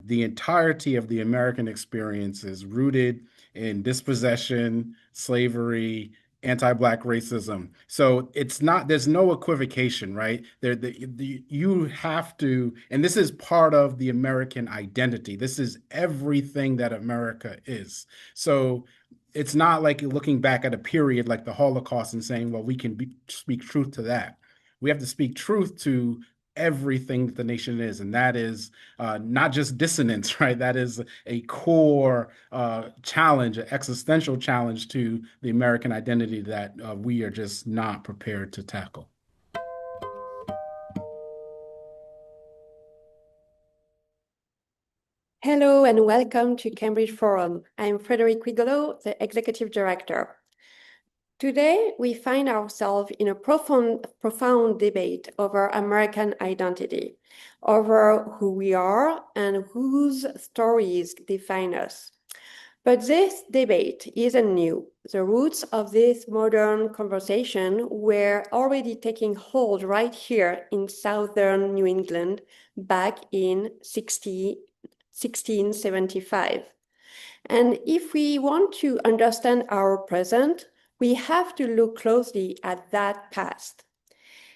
the entirety of the American experience is rooted in dispossession, slavery, anti-Black racism. So it's not, there's no equivocation, right? You have to, and this is part of the American identity. This is everything that America is. So it's not like you're looking back at a period like the Holocaust and saying, well, speak truth to that. We have to speak truth to everything that the nation is, and that is not just dissonance, right? That is a core challenge, an existential challenge to the American identity that we are just not prepared to tackle. Hello and welcome to Cambridge Forum. I'm Frederic Wigolo, the Executive Director. Today, we find ourselves in a profound debate over American identity, over who we are and whose stories define us. But this debate isn't new. The roots of this modern conversation were already taking hold right here in southern New England back in 1675. And if we want to understand our present, we have to look closely at that past.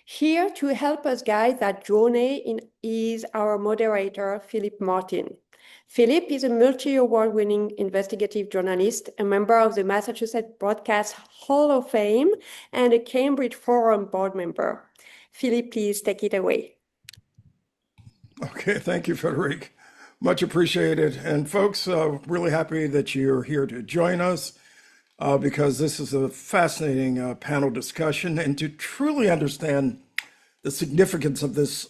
Here to help us guide that journey is our moderator, Philip Martin. Philip is a multi-award-winning investigative journalist, a member of the Massachusetts Broadcast Hall of Fame, and a Cambridge Forum board member. Philip, please take it away. Okay, thank you, Frederic. Much appreciated. And folks, really happy that you're here to join us because this is a fascinating panel discussion. And to truly understand the significance of this,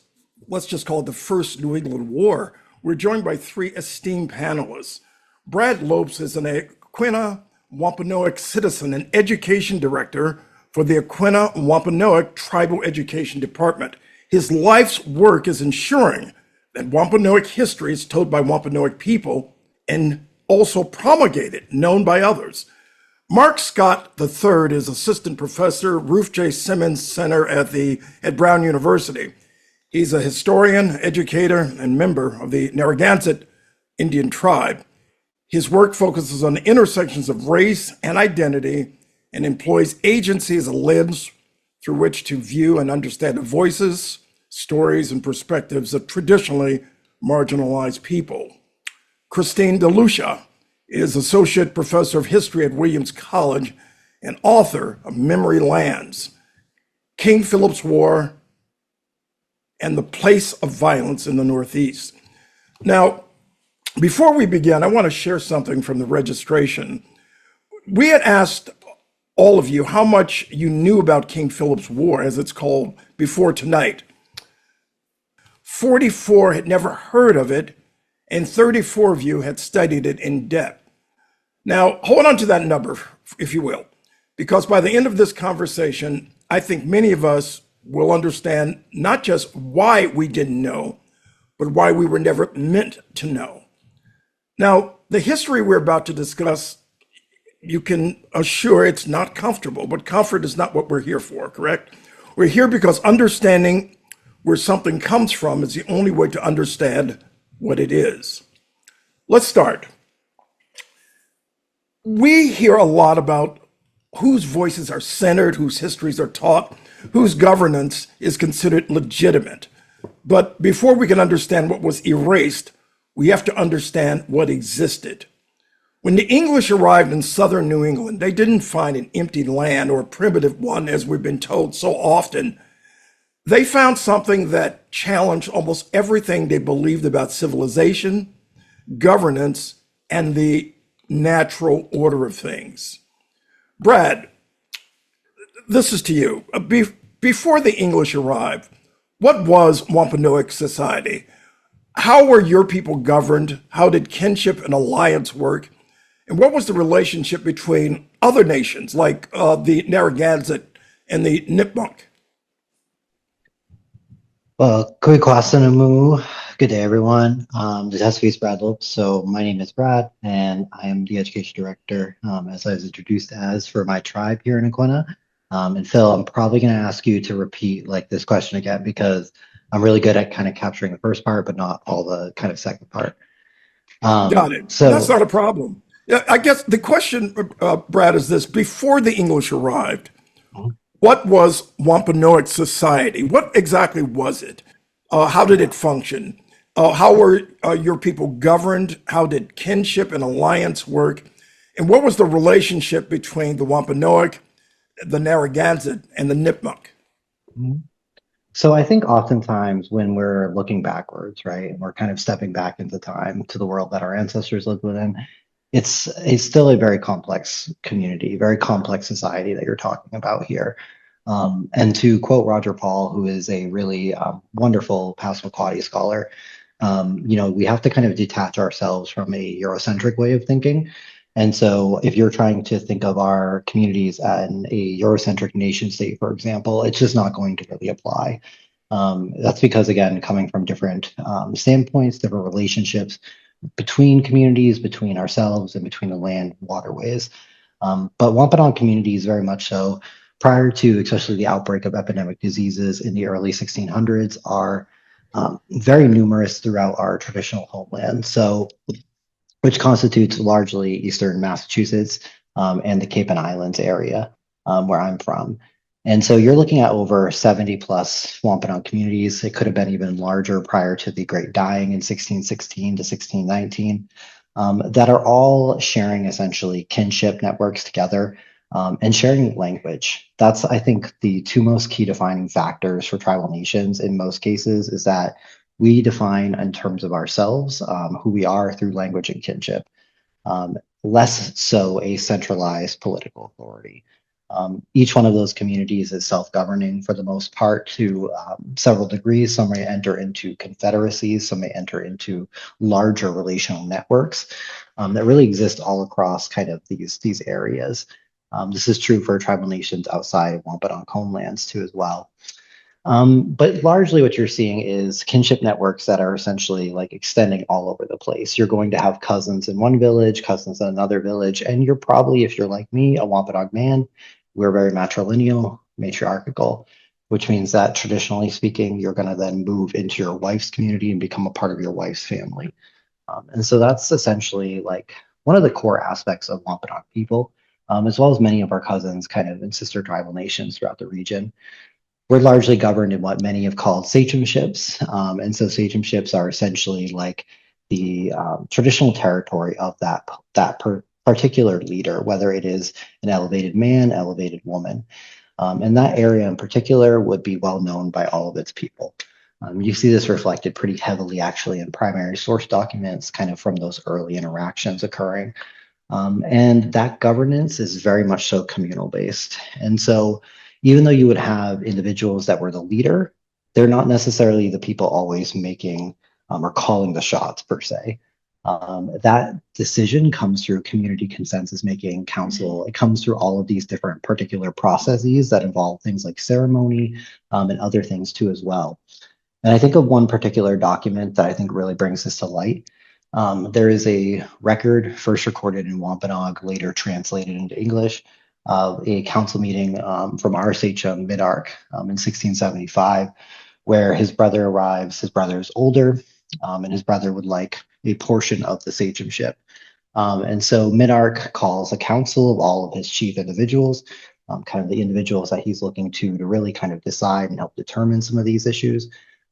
let's just call it the First New England War, we're joined by three esteemed panelists. Brad Lopes is an Aquinnah Wampanoag citizen and education director for the Aquinnah Wampanoag Tribal Education Department. His life's work is ensuring that Wampanoag history is told by Wampanoag people and also promulgated, known by others. Mack Scott III is assistant professor, Ruth J. Simmons Center at Brown University. He's a historian, educator, and member of the Narragansett Indian tribe. His work focuses on the intersections of race and identity and employs agency as a lens through which to view and understand the voices, stories, and perspectives of traditionally marginalized people. Christine DeLucia is Associate Professor of History at Williams College and author of Memory Lands, King Philip's War, and the Place of Violence in the Northeast. Now, before we begin, I want to share something from the registration. We had asked all of you how much you knew about King Philip's War, as it's called, before tonight. 44 had never heard of it, and 34 of you had studied it in depth. Now, hold on to that number, if you will, because by the end of this conversation, I think many of us will understand not just why we didn't know, but why we were never meant to know. Now, the history we're about to discuss, you can assure it's not comfortable, but comfort is not what we're here for, correct? We're here because understanding where something comes from is the only way to understand what it is. Let's start. We hear a lot about whose voices are centered, whose histories are taught, whose governance is considered legitimate. But before we can understand what was erased, we have to understand what existed. When the English arrived in southern New England, they didn't find an empty land or a primitive one, as we've been told so often. They found something that challenged almost everything they believed about civilization, governance, and the natural order of things. Brad, this is to you. Before the English arrived, what was Wampanoag society? How were your people governed? How did kinship and alliance work? And what was the relationship between other nations like the Narragansett and the Nipmuc? Well, Kuikwasanamu. Good day, everyone. This has to be Brad Lopes. So my name is Brad, and I am the education director, as I was introduced as, for my tribe here in Aquinnah. And Phil, I'm probably going to ask you to repeat this question again because I'm really good at kind of capturing the first part, but not all the kind of second part. Got it. That's So not a problem. Yeah, I guess the question, Brad, is this: before the English arrived, what was Wampanoag society? What exactly was it? How did it function? How were your people governed? How did kinship and alliance work? And what was the relationship between the Wampanoag, the Narragansett, and the Nipmuc? So I think oftentimes when we're looking backwards, right, and we're kind of stepping back into time to the world that our ancestors lived within, it's still a very complex community, very complex society that you're talking about here. And to quote Roger Paul, who is a really wonderful Passamaquoddy scholar, we have to kind of detach ourselves from a Eurocentric way of thinking. And so if you're trying to think of our communities in a Eurocentric nation state, for example, it's just not going to really apply. That's because, again, coming from different standpoints, different relationships between communities, between ourselves, and between the land waterways. But Wampanoag communities, very much so, prior to especially the outbreak of epidemic diseases in the early 1600s, are very numerous throughout our traditional homeland. So which constitutes largely eastern Massachusetts and the Cape and Islands area where I'm from. And so you're looking at over 70 plus Wampanoag communities. It could have been even larger prior to the Great Dying in 1616 to 1619 that are all sharing essentially kinship networks together and sharing language. That's, I think, the two most key defining factors for tribal nations in most cases is that we define in terms of ourselves who we are through language and kinship, less so a centralized political authority. Each one of those communities is self-governing for the most part to several degrees. Some may enter into confederacies, some may enter into larger relational networks that really exist all across kind of these areas. This is true for tribal nations outside Wampanoag homelands too as well. But largely what you're seeing is kinship networks that are essentially like extending all over the place. You're going to have cousins in one village, cousins in another village, and you're probably, if you're like me, a Wampanoag man, we're very matrilineal, matriarchal, which means that traditionally speaking, you're going to then move into your wife's community and become a part of your wife's family. And so that's essentially like one of the core aspects of Wampanoag people, as well as many of our cousins kind of in sister tribal nations throughout the region. We're largely governed in what many have called sachems. And so sachems are essentially like the traditional territory of that particular leader, whether it is an elevated man, elevated woman. And that area in particular would be well known by all of its people. You see this reflected pretty heavily actually in primary source documents, kind of from those early interactions occurring. And that governance is very much so communal based. And so even though you would have individuals that were the leader, they're not necessarily the people always making or calling the shots per se. That decision comes through community consensus making council. It comes through all of these different particular processes that involve things like ceremony and other things too as well. And I think of one particular document that I think really brings this to light. There is a record first recorded in Wampanoag, later translated into English, of a council meeting from our sachem Midark in 1675, where his brother arrives. His brother is older, and his brother would like a portion of the sachemship. And so Midark calls a council of all of his chief individuals, kind of the individuals that he's looking to really kind of decide and help determine some of these issues.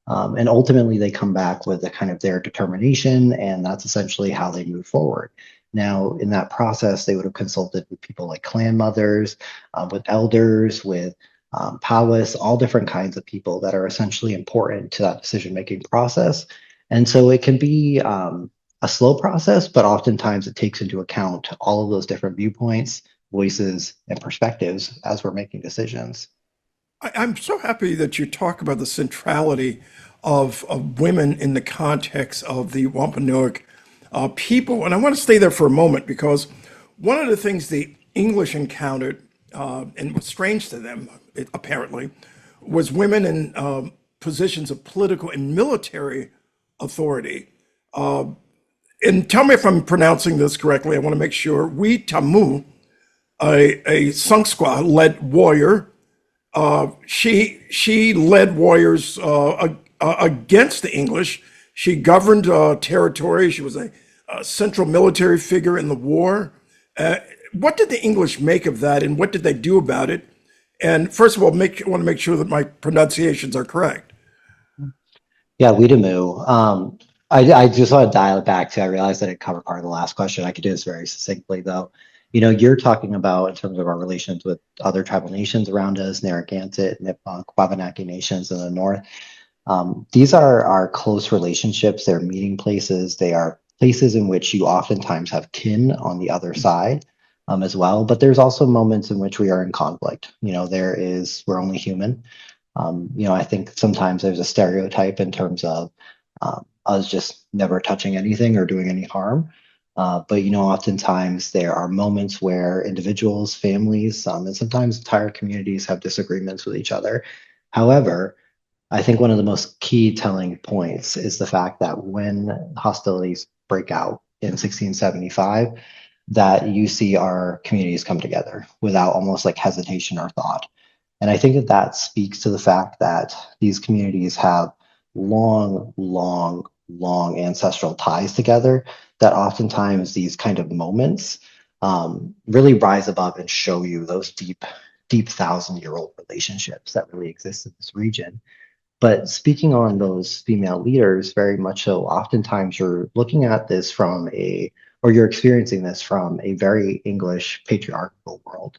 And ultimately, they come back with a kind of their determination, and that's essentially how they move forward. Now, in that process, they would have consulted with people like clan mothers, with elders, with powis, all different kinds of people that are essentially important to that decision-making process. And so it can be a slow process, but oftentimes it takes into account all of those different viewpoints, voices, and perspectives as we're making decisions. I'm so happy that you talk about the centrality of women in the context of the Wampanoag people. And I want to stay there for a moment because one of the things the English encountered and was strange to them, apparently, was women in positions of political and military authority. And tell me if I'm pronouncing this correctly. I want to make sure. Tamu, a Sunksqua-led warrior, she led warriors against the English. She governed territory. She was a central military figure in the war. What did the English make of that, and what did they do about it? And first of all, want to make sure that my pronunciations are correct. Yeah, Weedamoo. I just want to dial it back to, I realized that I covered part of the last question. I could do this very succinctly, though. You know, you're talking about in terms of our relations with other tribal nations around us, Narragansett, Nipmuc, Wampanoag nations in the north. These are our close relationships. They're meeting places. They are places in which you oftentimes have kin on the other side as well. But there's also moments in which we are in conflict. You know, we're only human. You know, I think sometimes there's a stereotype in terms of us just never touching anything or doing any harm. But, you know, oftentimes there are moments where individuals, families, and sometimes entire communities have disagreements with each other. However, I think one of the most key telling points is the fact that when hostilities break out in 1675, that you see our communities come together without almost like hesitation or thought. And I think that that speaks to the fact that these communities have long, long, long ancestral ties together, that oftentimes these kind of moments really rise above and show you those deep, deep thousand-year-old relationships that really exist in this region. But speaking on those female leaders, very much so, oftentimes you're looking at this or you're experiencing this from a very English patriarchal world.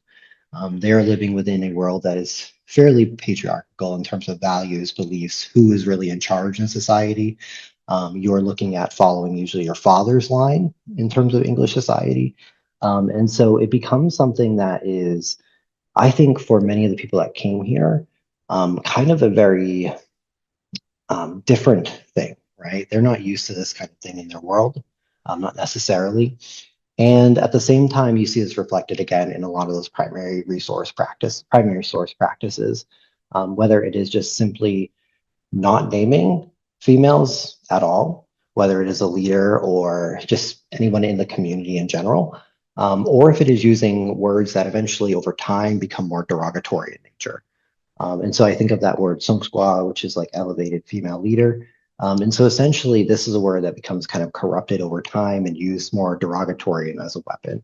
They are living within a world that is fairly patriarchal in terms of values, beliefs, who is really in charge in society. You're looking at following usually your father's line in terms of English society. And so it becomes something that is, I think, for many of the people that came here, kind of a very different thing, right? They're not used to this kind of thing in their world, not necessarily. And at the same time, you see this reflected again in a lot of those primary source practices, whether it is just simply not naming females at all, whether it is a leader or just anyone in the community in general, or if it is using words that eventually over time become more derogatory in nature. And so I think of that word sungsqua, which is like elevated female leader. And so essentially, this is a word that becomes kind of corrupted over time and used more derogatory and as a weapon.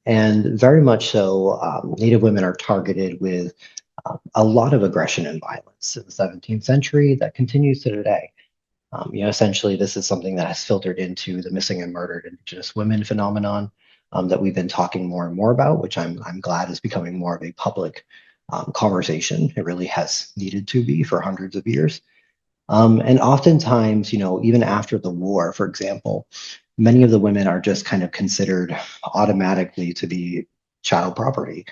And very much so, Native women are targeted with a lot of aggression and violence in the 17th century that continues to today. You know, essentially, this is something that has filtered into the missing and murdered Indigenous women phenomenon that we've been talking more and more about, which I'm glad is becoming more of a public conversation. It really has needed to be for hundreds of years. And oftentimes, you know, even after the war, for example, many of the women are just kind of considered automatically to be chattel property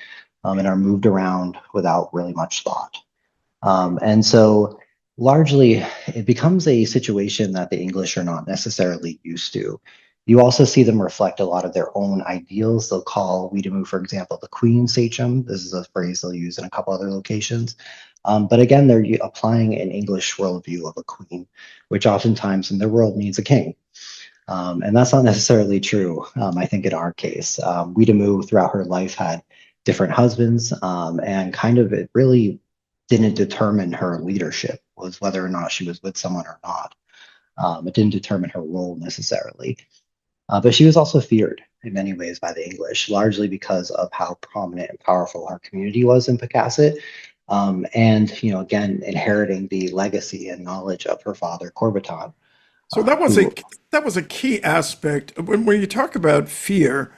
and are moved around without really much thought. And so largely it becomes a situation that the English are not necessarily used to. You also see them reflect a lot of their own ideals. They'll call Weedamoo, for example, the queen sachem. This is a phrase they'll use in a couple other locations. But again, they're applying an English worldview of a queen, which oftentimes in their world means a king. And that's not necessarily true, I think, in our case. Weedamoo, throughout her life, had different husbands, and kind of it really didn't determine her leadership, was whether or not she was with someone or not. It didn't determine her role necessarily. But she was also feared in many ways by the English, largely because of how prominent and powerful her community was in Pocasset. And, you know, again, inheriting the legacy and knowledge of her father, Corbiton. So that was a key aspect when you talk about fear.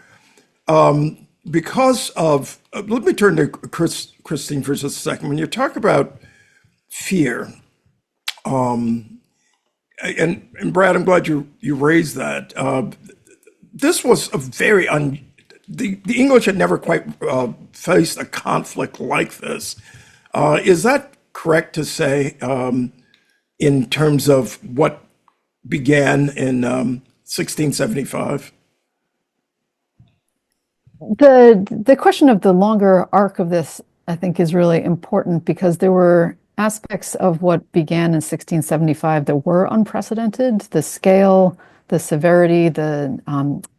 Because of let me turn to Christine for just a second. When you talk about fear, and Brad, I'm glad you raised that. This was a very the English had never quite faced a conflict like this. Is that correct to say, in terms of what began in 1675? The question of the longer arc of this, I think, is really important because there were aspects of what began in 1675 that were unprecedented. The scale, the severity, the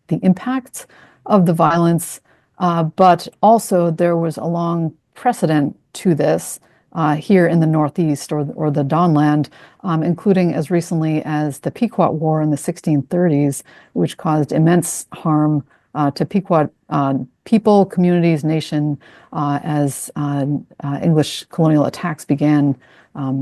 impact of the violence, but also there was a long precedent to this here in the Northeast or the Dawnland, including as recently as the Pequot War in the 1630s, which caused immense harm to Pequot people, communities, nation, as English colonial attacks began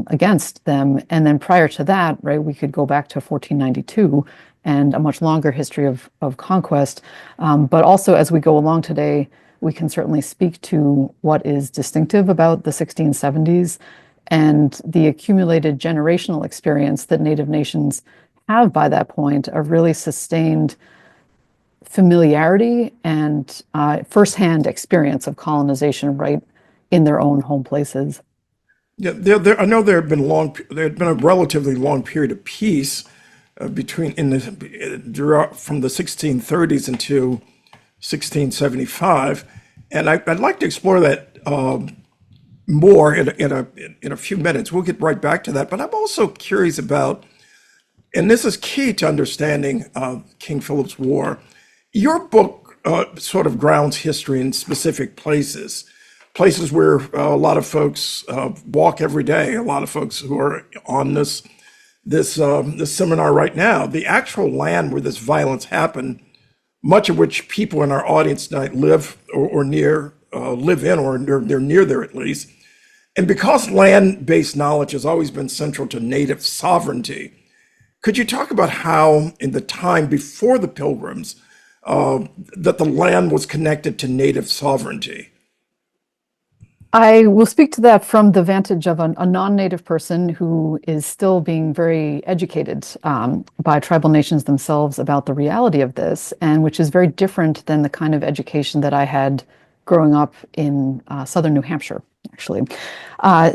against them. And then prior to that, right, we could go back to 1492 and a much longer history of conquest. But also as we go along today, we can certainly speak to what is distinctive about the 1670s and the accumulated generational experience that Native nations have by that point of really sustained familiarity and firsthand experience of colonization right in their own home places. Yeah, I know there had been a relatively long period of peace between from the 1630s into 1675, and I'd like to explore that more in a few minutes. We'll get right back to that, but I'm also curious about, and this is key to understanding King Philip's War. Your book sort of grounds history in specific places where a lot of folks walk every day. A lot of folks who are on this seminar right now, the actual land where this violence happened, much of which people in our audience tonight live or near, live in, or they're near there at least. And because land-based knowledge has always been central to Native sovereignty, could you talk about how in the time before the Pilgrims, that the land was connected to Native sovereignty? I will speak to that from the vantage of a non-Native person who is still being very educated by tribal nations themselves about the reality of this, and which is very different than the kind of education that I had growing up in southern New Hampshire, actually.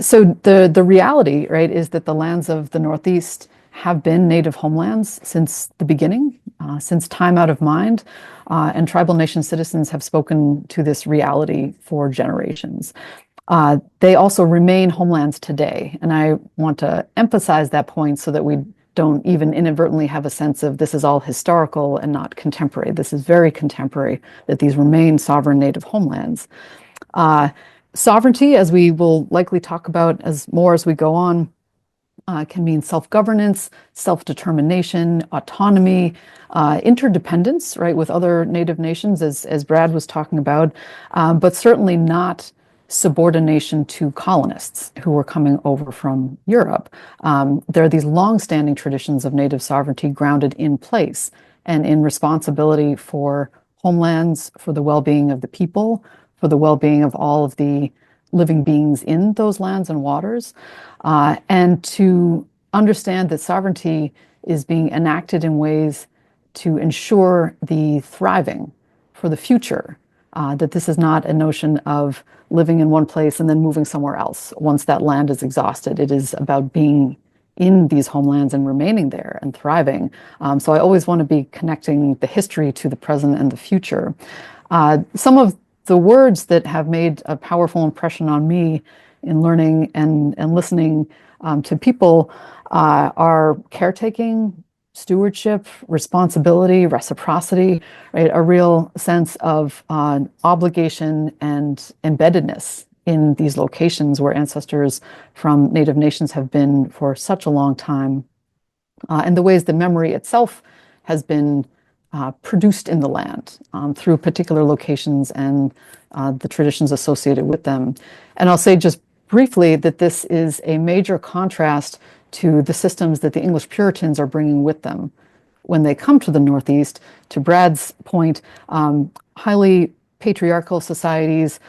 So the reality, right, is that the lands of the Northeast have been Native homelands since the beginning, since time out of mind, and tribal nation citizens have spoken to this reality for generations. They also remain homelands today, and I want to emphasize that point so that we don't even inadvertently have a sense of this is all historical and not contemporary. This is very contemporary, that these remain sovereign Native homelands. Sovereignty, as we will likely talk about as we go on, can mean self-governance, self-determination, autonomy, interdependence, right, with other Native nations, as Brad was talking about, but certainly not subordination to colonists who were coming over from Europe. There are these long-standing traditions of Native sovereignty grounded in place and in responsibility for homelands, for the well-being of the people, for the well-being of all of the living beings in those lands and waters, and to understand that sovereignty is being enacted in ways to ensure the thriving for the future, that this is not a notion of living in one place and then moving somewhere else once that land is exhausted. It is about being in these homelands and remaining there and thriving. So I always want to be connecting the history to the present and the future. Some of the words that have made a powerful impression on me in learning and listening to people are caretaking, stewardship, responsibility, reciprocity, right? A real sense of obligation and embeddedness in these locations where ancestors from Native nations have been for such a long time, and the ways the memory itself has been produced in the land through particular locations and the traditions associated with them. And I'll say just briefly that this is a major contrast to the systems that the English Puritans are bringing with them when they come to the Northeast. To Brad's point, highly patriarchal societies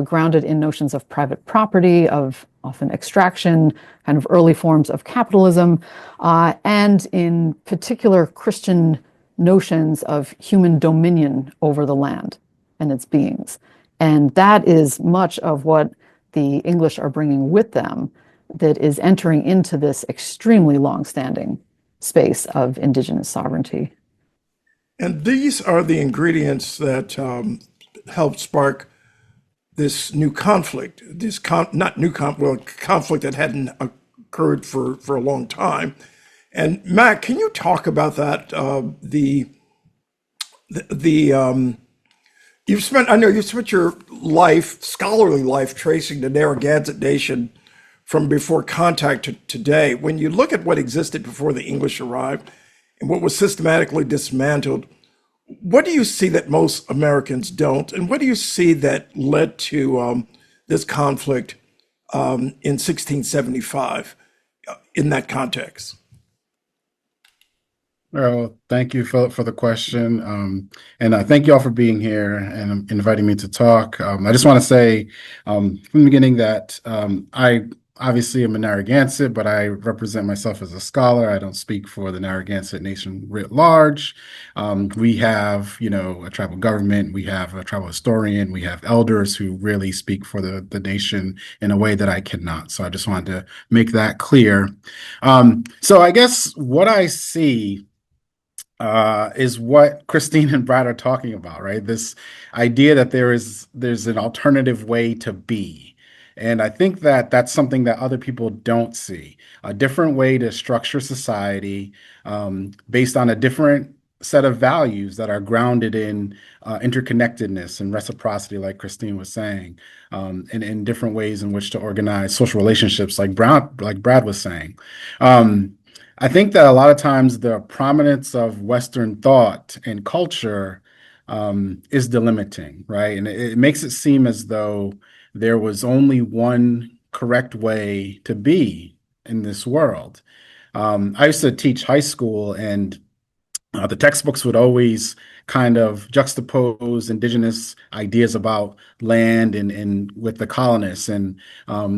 grounded in notions of private property, of often extraction, kind of early forms of capitalism, and in particular Christian notions of human dominion over the land and its beings. And that is much of what the English are bringing with them that is entering into this extremely long-standing space of Indigenous sovereignty. And these are the ingredients that helped spark this new conflict, conflict that hadn't occurred for a long time. And Mack, can you talk about that? I know you've spent your life, scholarly life, tracing the Narragansett Nation from before contact to today. When you look at what existed before the English arrived and what was systematically dismantled, what do you see that most Americans don't? And what do you see that led to this conflict in 1675 in that context? Well, thank you for the question. And thank you all for being here and inviting me to talk. I just want to say from the beginning that I obviously am a Narragansett, but I represent myself as a scholar. I don't speak for the Narragansett Nation writ large. We have, a tribal government, we have a tribal historian, we have elders who really speak for the nation in a way that I cannot. So I just wanted to make that clear. So I guess what I see is what Christine and Brad are talking about, right? This idea that there's an alternative way to be. And I think that that's something that other people don't see. A different way to structure society based on a different set of values that are grounded in interconnectedness and reciprocity, like Christine was saying, and in different ways in which to organize social relationships, like Brad was saying. Um, I think that a lot of times the prominence of Western thought and culture is delimiting, right? And it makes it seem as though there was only one correct way to be in this world. I used to teach high school, and the textbooks would always kind of juxtapose indigenous ideas about land and with the colonists. And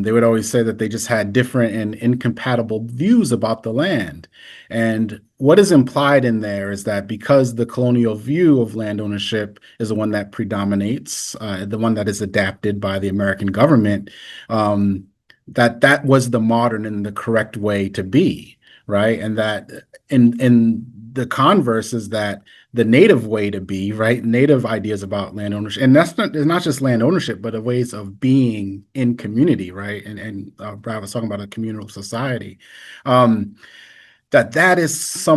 they would always say that they just had different and incompatible views about the land. And what is implied in there is that because the colonial view of land ownership is the one that predominates, the one that is adapted by the American government, that was the modern and the correct way to be, right? And that in the converse is that the native way to be, right? Native ideas about land ownership, and it's not just land ownership, but the ways of being in community, right? And Brad was talking about a communal society. Um, that is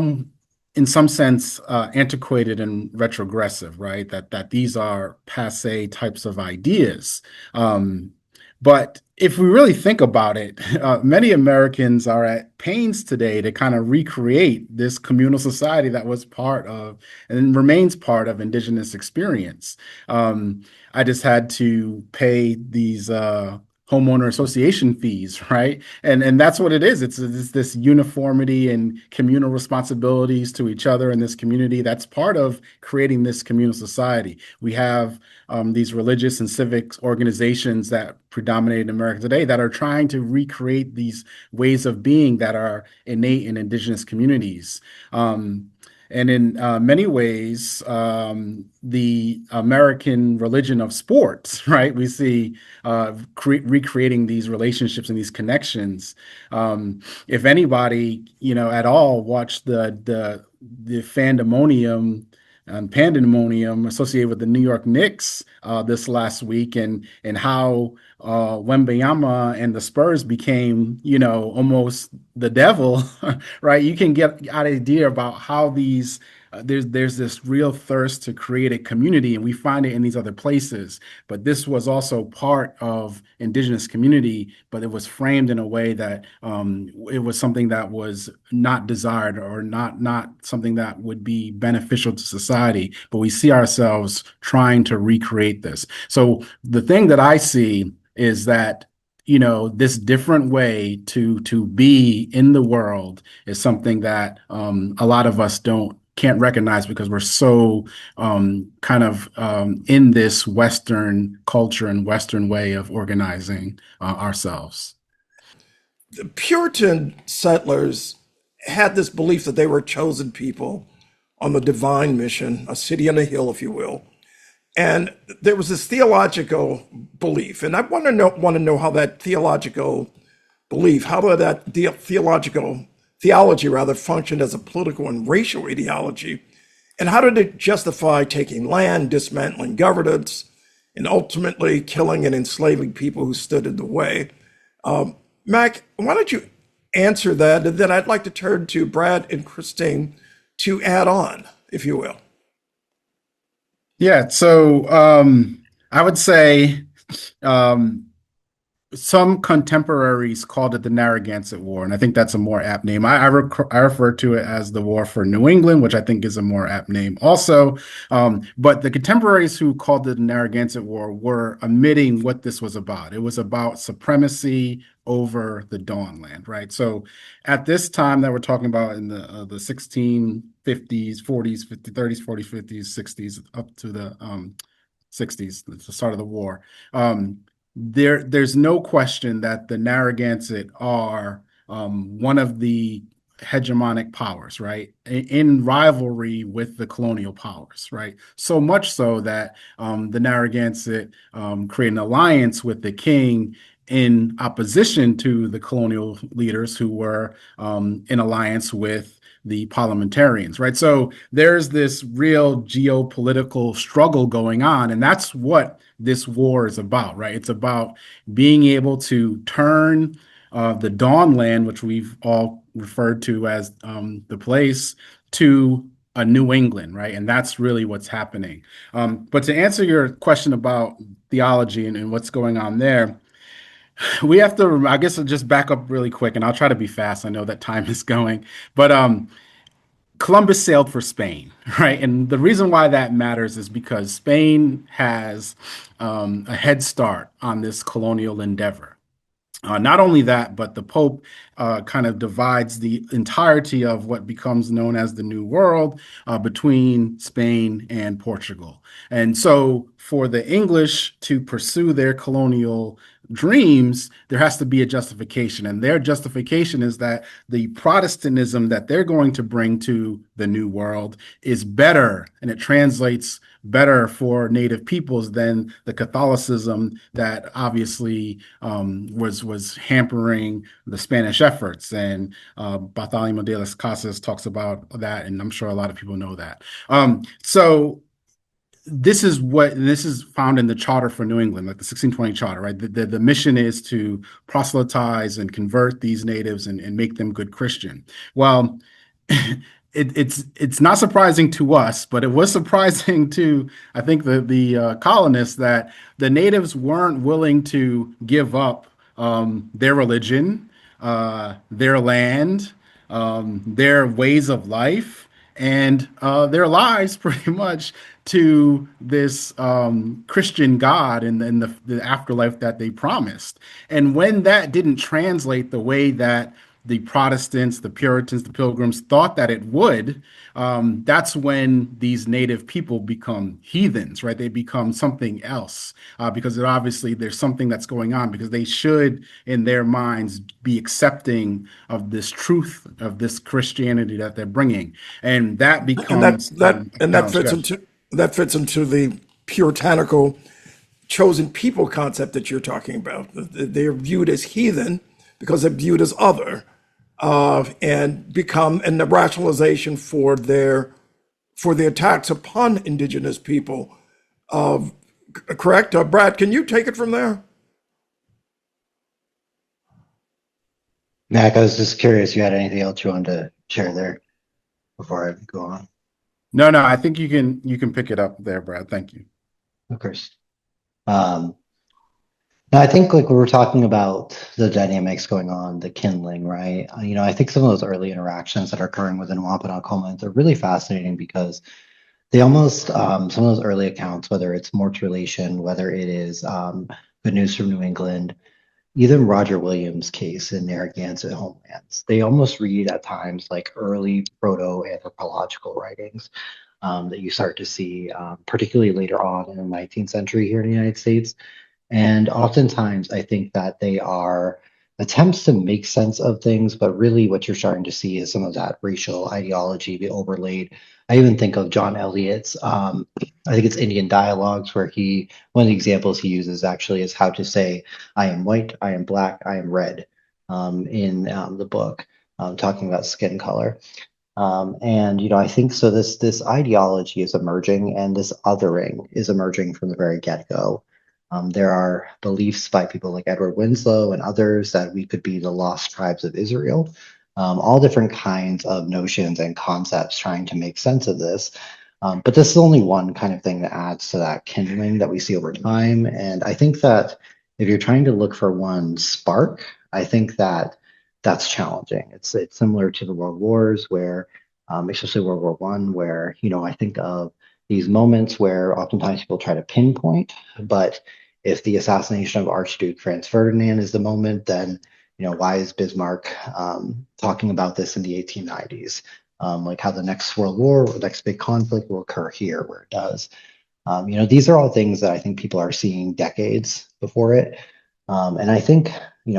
in some sense antiquated and retrogressive, right? That these are passe types of ideas. But if we really think about it, many Americans are at pains today to kind of recreate this communal society that was part of and remains part of Indigenous experience. I just had to pay these homeowner association fees, right? And that's what it is. It's this uniformity and communal responsibilities to each other in this community. That's part of creating this communal society. We have these religious and civic organizations that predominate in America today that are trying to recreate these ways of being that are innate in indigenous communities. And in many ways, the American religion of sports, right? We see recreating these relationships and these connections. If anybody, at all watched the pandemonium associated with the New York Knicks this last week, and how Wembanyama and the Spurs became, almost the devil, right? You can get an idea about how these there's this real thirst to create a community, and we find it in these other places. But this was also part of indigenous community, but it was framed in a way that it was something that was not desired or not something that would be beneficial to society. But we see ourselves trying to recreate this. So the thing that I see is that this different way to be in the world is something that a lot of us can't recognize because we're so in this Western culture and Western way of organizing ourselves. The Puritan settlers had this belief that they were chosen people on the divine mission, a city on a hill, if you will. And there was this theological belief, and I want to know how that theological belief, how that theological theology rather functioned as a political and racial ideology, and how did it justify taking land, dismantling governance, and ultimately killing and enslaving people who stood in the way. Mack, why don't you answer that, and then I'd like to turn to Brad and Christine to add on, if you will. Yeah, so I would say some contemporaries called it the Narragansett War, and I think that's a more apt name. I refer to it as the War for New England, which I think is a more apt name also. But the contemporaries who called it the Narragansett War were omitting what this was about. It was about supremacy over the Dawnland, right? So at this time that we're talking about in the 1650s, 40s, 50s, 30s, 40s, 50s, 60s, up to the 60s, the start of the war. There's no question that the Narragansett are one of the hegemonic powers, right? In rivalry with the colonial powers, right? So much so that the Narragansett create an alliance with the king in opposition to the colonial leaders who were in alliance with the parliamentarians, right? So there's this real geopolitical struggle going on, and that's what this war is about, right? It's about being able to turn the Dawnland, which we've all referred to as the place, to a New England, right? And that's really what's happening. But to answer your question about theology and what's going on there, we have to, I guess I'll just back up really quick and I'll try to be fast. I know that time is going, but Columbus sailed for Spain, right? And the reason why that matters is because Spain has a head start on this colonial endeavor. Not only that, but the Pope kind of divides the entirety of what becomes known as the New World between Spain and Portugal. And so, for the English to pursue their colonial dreams, there has to be a justification. And their justification is that the Protestantism that they're going to bring to the New World is better and it translates better for native peoples than the Catholicism that obviously was hampering the Spanish efforts. And Bartholomew de las Casas talks about that, and I'm sure a lot of people know that. So this is found in the Charter for New England, like the 1620 Charter, right? The mission is to proselytize and convert these natives and make them good Christian. Well, it's not surprising to us, but it was surprising to, I think, the colonists that the natives weren't willing to give up their religion, their land, their ways of life, and their lives pretty much to this Christian God and the afterlife that they promised. And when that didn't translate the way that the Protestants, the Puritans, the Pilgrims thought that it would, that's when these native people become heathens, right? They become something else because obviously there's something that's going on because they should, in their minds, be accepting of this truth of this Christianity that they're bringing, and that And that becomes that a and that challenge. fits into the puritanical chosen people concept that you're talking about. They're viewed as heathen because they're viewed as other, and become and the rationalization for the attacks upon indigenous people. Correct, Brad? Can you take it from there? Mac, I was just curious if you had anything else you wanted to share there before I go on. No, I think you can pick it up there, Brad. Thank you. Of course. Um, Now, I think like we were talking about the dynamics going on, the kindling, right? I think some of those early interactions that are occurring within Wampanoag homelands are really fascinating because they almost, some of those early accounts, whether it's Mort's relation, whether it is Good News from New England, even Roger Williams' case in Narragansett homelands, they almost read at times like early proto-anthropological writings that you start to see, particularly later on in the 19th century here in the United States. And oftentimes, I think that they are attempts to make sense of things, but really what you're starting to see is some of that racial ideology be overlaid. I even think of John Eliot's, I think it's Indian Dialogues, where one of the examples he uses actually is how to say, I am white, I am black, I am red, in the book, talking about skin color. And I think so this ideology is emerging and this othering is emerging from the very get-go. There are beliefs by people like Edward Winslow and others that we could be the lost tribes of Israel. All different kinds of notions and concepts trying to make sense of this. But this is only one kind of thing that adds to that kindling that we see over time. And I think that if you're trying to look for one spark, I think that that's challenging. It's similar to the World Wars, where especially World War One, where I think of these moments where oftentimes people try to pinpoint, but if the assassination of Archduke Franz Ferdinand is the moment, then why is Bismarck talking about this in the 1890s? Like how the next World War, the next big conflict will occur here, where it does. These are all things that I think people are seeing decades before it. And I think,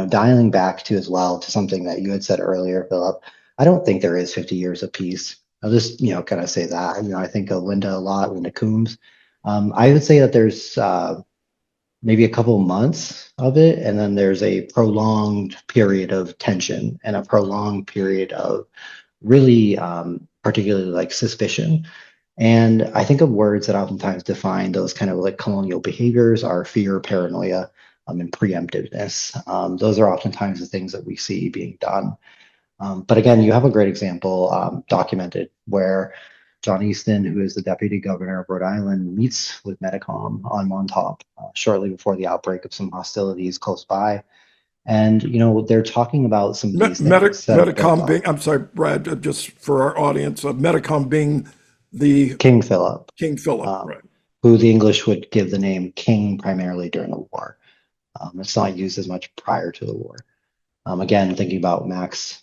dialing back to as well to something that you had said earlier, Philip, I don't think there is 50 years of peace. I'll just, kind of say that. I think of Linda a lot, Linda Coombs. I would say that there's maybe a couple of months of it, and then there's a prolonged period of tension and a prolonged period of really particularly like suspicion. And I think of words that oftentimes define those kind of like colonial behaviors are fear, paranoia, and preemptiveness. Those are oftentimes the things that we see being done. But again, you have a great example documented where John Easton, who is the deputy governor of Rhode Island, meets with Metacom on Montauk shortly before the outbreak of some hostilities close by. And, they're talking about some of these things that have built Metacom up. being, I'm sorry, Brad, just for our audience, Metacom being the King Philip, King Philip, um, right? who the English would give the name king primarily during the war. It's not used as much prior to the war. Again, thinking about Mack's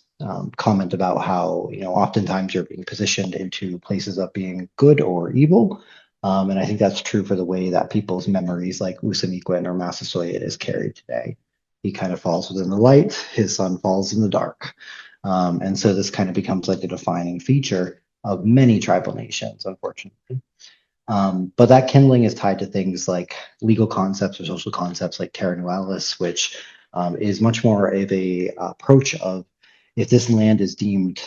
comment about how, oftentimes you're being positioned into places of being good or evil. And I think that's true for the way that people's memories like Usamiquan or Massasoit is carried today. He kind of falls within the light, his son falls in the dark. And so this kind of becomes like a defining feature of many tribal nations, unfortunately. But that kindling is tied to things like legal concepts or social concepts like terra nullius, which is much more of a approach of if this land is deemed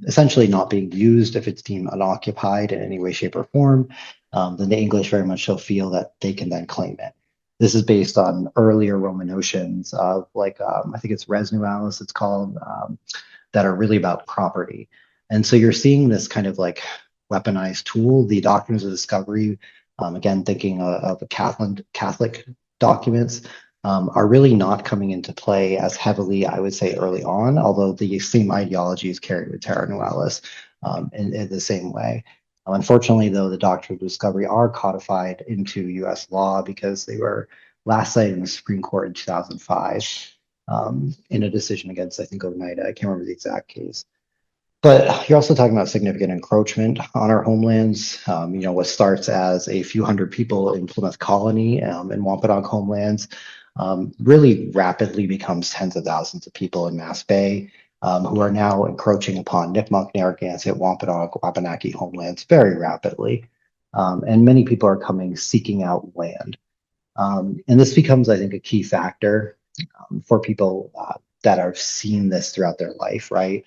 essentially not being used, if it's deemed unoccupied in any way, shape, or form, then the English very much so feel that they can then claim it. This is based on earlier Roman notions of like I think it's res nullius, it's called, that are really about property. And so you're seeing this kind of like weaponized tool, the doctrines of discovery, again, thinking of the Catholic documents, are really not coming into play as heavily, I would say, early on, although the same ideology is carried with terra nullius in the same way. Unfortunately, though, the doctrines of discovery are codified into US law because they were last cited in the Supreme Court in 2005 in a decision against, I think, Oneida. I can't remember the exact case. But you're also talking about significant encroachment on our homelands. What starts as a few hundred people in Plymouth Colony and Wampanoag homelands really rapidly becomes tens of thousands of people in Mass Bay who are now encroaching upon Nipmuc, Narragansett, Wampanoag, Wabanaki homelands very rapidly. And many people are coming seeking out land. And this becomes, I think, a key factor for people that have seen this throughout their life, right?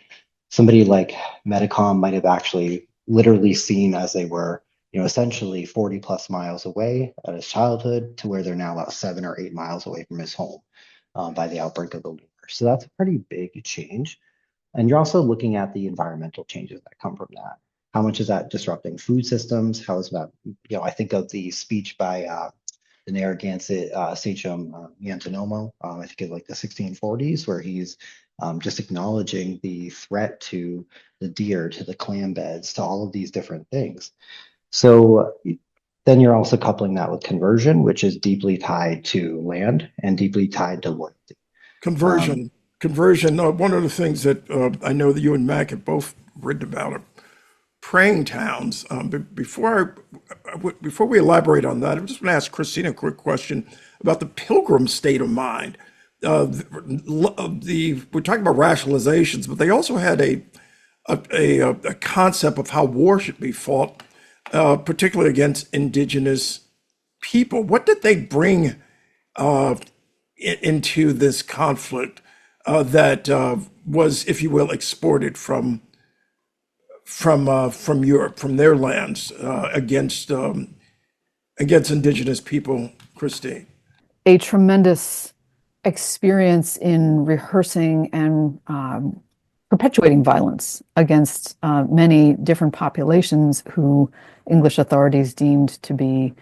Somebody like Metacom might have actually literally seen as they were, essentially 40 plus miles away at his childhood to where they're now about 7 or 8 miles away from his home by the outbreak of the war. So that's a pretty big change. And you're also looking at the environmental changes that come from that. How much is that disrupting food systems? How is that, I think of the speech by the Narragansett sachem Yantanomo, I think in like the 1640s, where he's just acknowledging the threat to the deer, to the clam beds, to all of these different things. So then you're also coupling that with conversion, which is deeply tied to land and deeply tied to loyalty. Conversion. Conversion. One of the things that I know that you and Mac have both written about are praying towns. But before we elaborate on that, I just want to ask Christina a quick question about the Pilgrim state of mind. We're talking about rationalizations, but they also had a concept of how war should be fought, particularly against indigenous people. What did they bring into this conflict that was, if you will, exported from Europe, from their lands against indigenous people, Christine? A tremendous experience in rehearsing and perpetuating violence against many different populations who English authorities deemed to be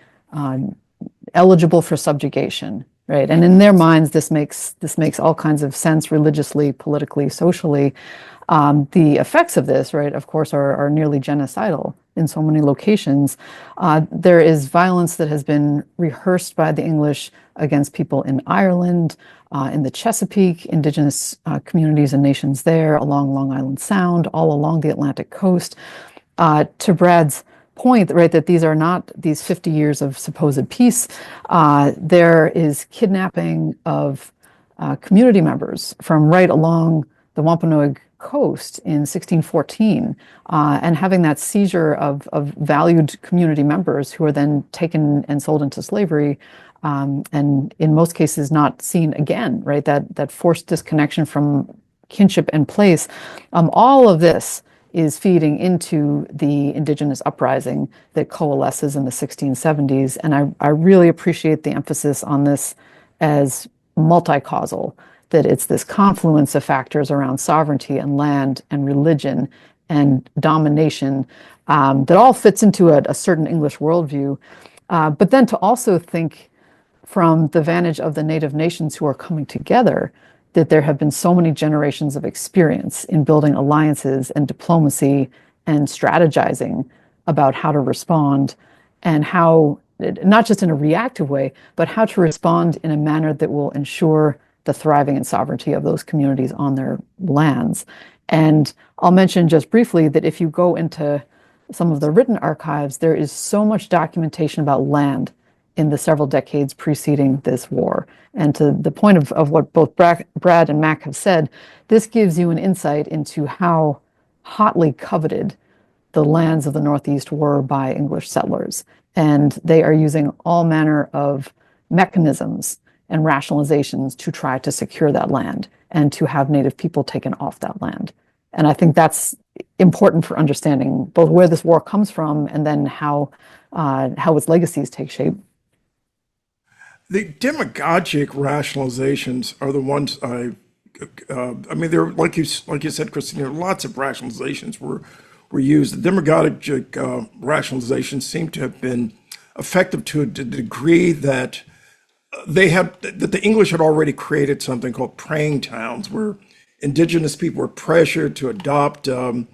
eligible for subjugation. right? And in their minds, this makes all kinds of sense religiously, politically, socially. The effects of this, right, of course, are nearly genocidal in so many locations. There is violence that has been rehearsed by the English against people in Ireland, in the Chesapeake, indigenous communities and nations there, along Long Island Sound, all along the Atlantic coast. To Brad's point, right, that these are not these 50 years of supposed peace. There is kidnapping of community members from right along the Wampanoag coast in 1614, and having that seizure of valued community members who are then taken and sold into slavery, and in most cases not seen again, right? That forced disconnection from kinship and place. All of this is feeding into the Indigenous uprising that coalesces in the 1670s. And I really appreciate the emphasis on this as multi-causal, that it's this confluence of factors around sovereignty and land and religion and domination, that all fits into a certain English worldview. But then to also think from the vantage of the native nations who are coming together, that there have been so many generations of experience in building alliances and diplomacy and strategizing about how to respond, and how, not just in a reactive way, but how to respond in a manner that will ensure the thriving and sovereignty of those communities on their lands. And I'll mention just briefly that if you go into some of the written archives, there is so much documentation about land in the several decades preceding this war. And to the point of what both Brad and Mack have said, this gives you an insight into how hotly coveted the lands of the Northeast were by English settlers. And they are using all manner of mechanisms and rationalizations to try to secure that land and to have Native people taken off that land. And I think that's important for understanding both where this war comes from and then how its legacies take shape. The demagogic rationalizations are the ones I mean, there, like you said, Christine, there are lots of rationalizations were used. The demagogic rationalizations seem to have been effective to a degree that that the English had already created something called praying towns, where indigenous people were pressured to adopt, adopt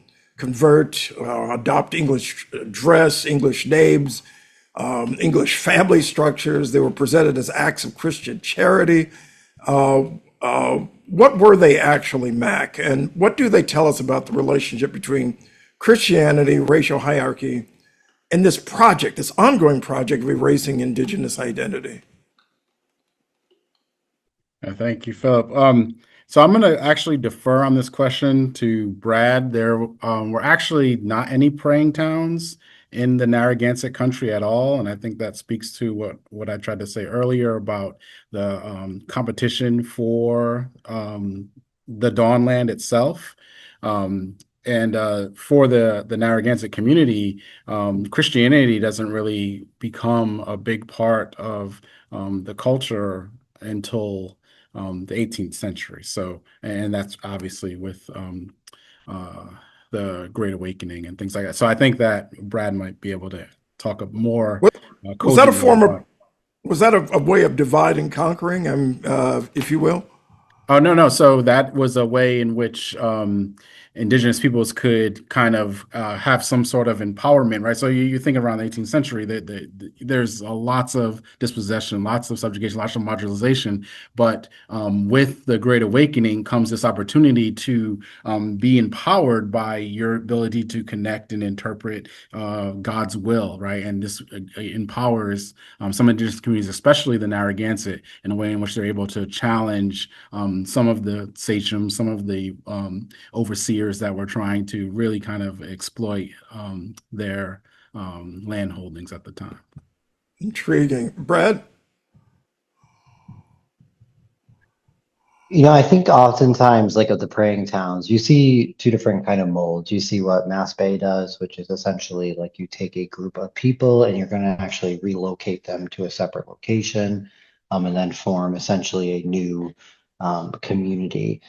English dress, English names, English family structures. They were presented as acts of Christian charity. What were they actually, Mack? And what do they tell us about the relationship between Christianity, racial hierarchy, and this project, this ongoing project of erasing indigenous identity? Thank you, Philip. So I'm going to actually defer on this question to Brad. There were actually not any praying towns in the Narragansett country at all, and I think that speaks to what I tried to say earlier about the competition for the Dawnland itself. And for the Narragansett community, Christianity doesn't really become a big part of the culture until the 18th century. So, and that's obviously with the Great Awakening and things like that. So I think that Brad might be able to talk more Was that a cogently form of, about. was that a way of divide and conquering, if you will? Oh, no. So that was a way in which indigenous peoples could kind of have some sort of empowerment, right? So you think around the 18th century, there's lots of dispossession, lots of subjugation, lots of marginalization. But with the Great Awakening comes this opportunity to be empowered by your ability to connect and interpret God's will, right? And this empowers some indigenous communities, especially the Narragansett, in a way in which they're able to challenge some of the sachems, some of the overseers that were trying to really kind of exploit their land holdings at the time. Intriguing. Brad? I think oftentimes, like of the praying towns, you see two different kind of molds. You see what Mass Bay does, which is essentially like you take a group of people and you're going to actually relocate them to a separate location, and then form essentially a new community.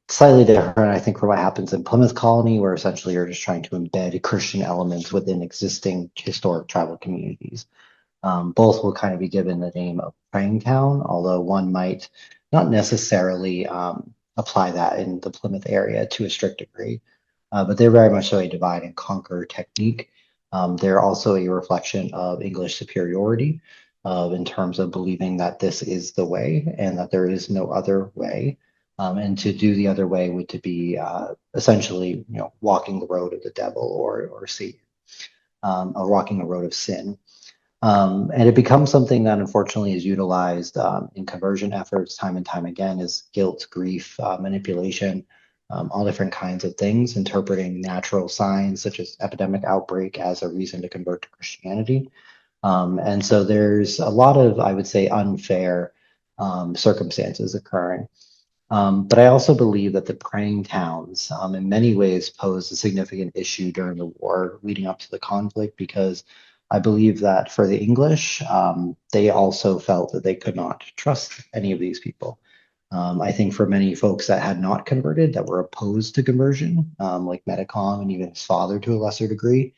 Slightly different, I think, from what happens in Plymouth Colony, where essentially you're just trying to embed Christian elements within existing historic tribal communities. Both will kind of be given the name of praying town, although one might not necessarily apply that in the Plymouth area to a strict degree. But they're very much so a divide and conquer technique. They're also a reflection of English superiority in terms of believing that this is the way and that there is no other way. And to do the other way would to be essentially, walking the road of the devil or Satan, or walking the road of sin. And it becomes something that unfortunately is utilized in conversion efforts time and time again as guilt, grief, manipulation, all different kinds of things, interpreting natural signs such as epidemic outbreak as a reason to convert to Christianity. And so there's a lot of, I would say, unfair circumstances occurring. But I also believe that the praying towns, in many ways, posed a significant issue during the war leading up to the conflict, because I believe that for the English, they also felt that they could not trust any of these people. I think for many folks that had not converted, that were opposed to conversion, like Metacom and even his father to a lesser degree,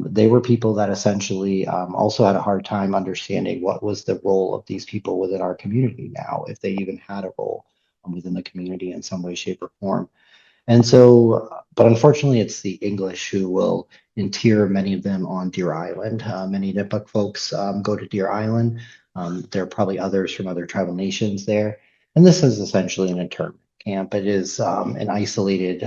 they were people that essentially also had a hard time understanding what was the role of these people within our community now, if they even had a role within the community in some way, shape, or form. And so, but unfortunately, it's the English who will inter many of them on Deer Island. Many Nipmuc folks go to Deer Island. There are probably others from other tribal nations there. And this is essentially an internment camp. It is an isolated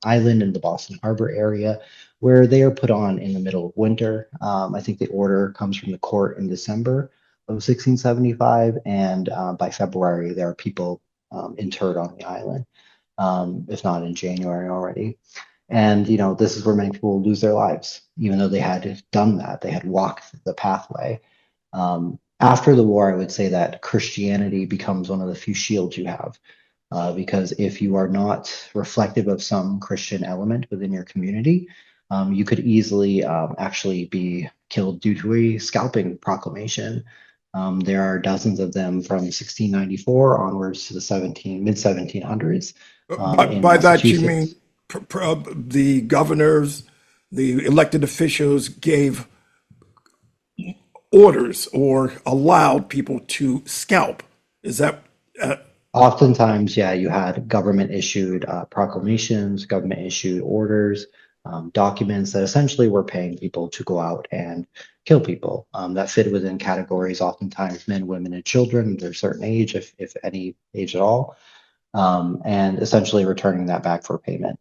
island in the Boston Harbor area where they are put on in the middle of winter. I think the order comes from the court in December of 1675, and by February, there are people interred on the island, if not in January already. And, this is where many people lose their lives, even though they had done that, they had walked the pathway. After the war, I would say that Christianity becomes one of the few shields you have, because if you are not reflective of some Christian element within your community, you could easily actually be killed due to a scalping proclamation. There are dozens of them from 1694 onwards to the mid 1700s in By that you mean Massachusetts. the governors, the elected officials gave orders or allowed people to scalp. Is that Oftentimes, yeah, you had government issued proclamations, government issued orders, documents that essentially were paying people to go out and kill people that fit within categories, oftentimes men, women, and children of a certain age, if any age at all, and essentially returning that back for payment.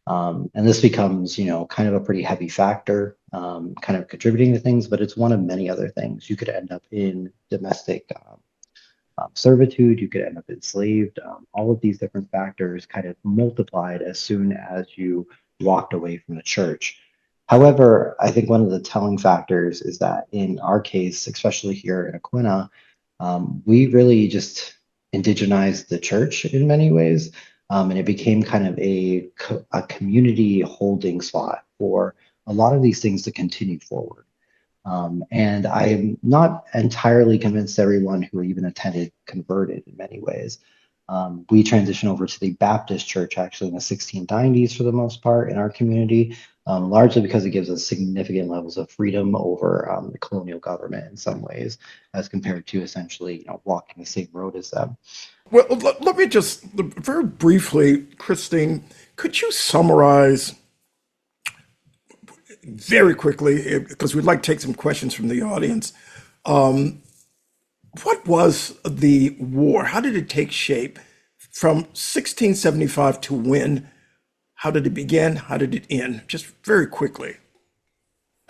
And this becomes, kind of a pretty heavy factor, kind of contributing to things, but it's one of many other things. You could end up in domestic servitude, you could end up enslaved. All of these different factors kind of multiplied as soon as you walked away from the church. However, I think one of the telling factors is that in our case, especially here in Aquina, we really just indigenized the church in many ways. And it became kind of a community holding spot for a lot of these things to continue forward. And I am not entirely convinced everyone who even attended converted in many ways. We transitioned over to the Baptist church actually in the 1690s for the most part in our community, largely because it gives us significant levels of freedom over the colonial government in some ways, as compared to essentially, walking the same road as them. well? Let me just very briefly, Christine, could you summarize very quickly, because we'd like to take some questions from the audience. What was the war? How did it take shape from 1675 to when? How did it begin? How did it end? Just very quickly.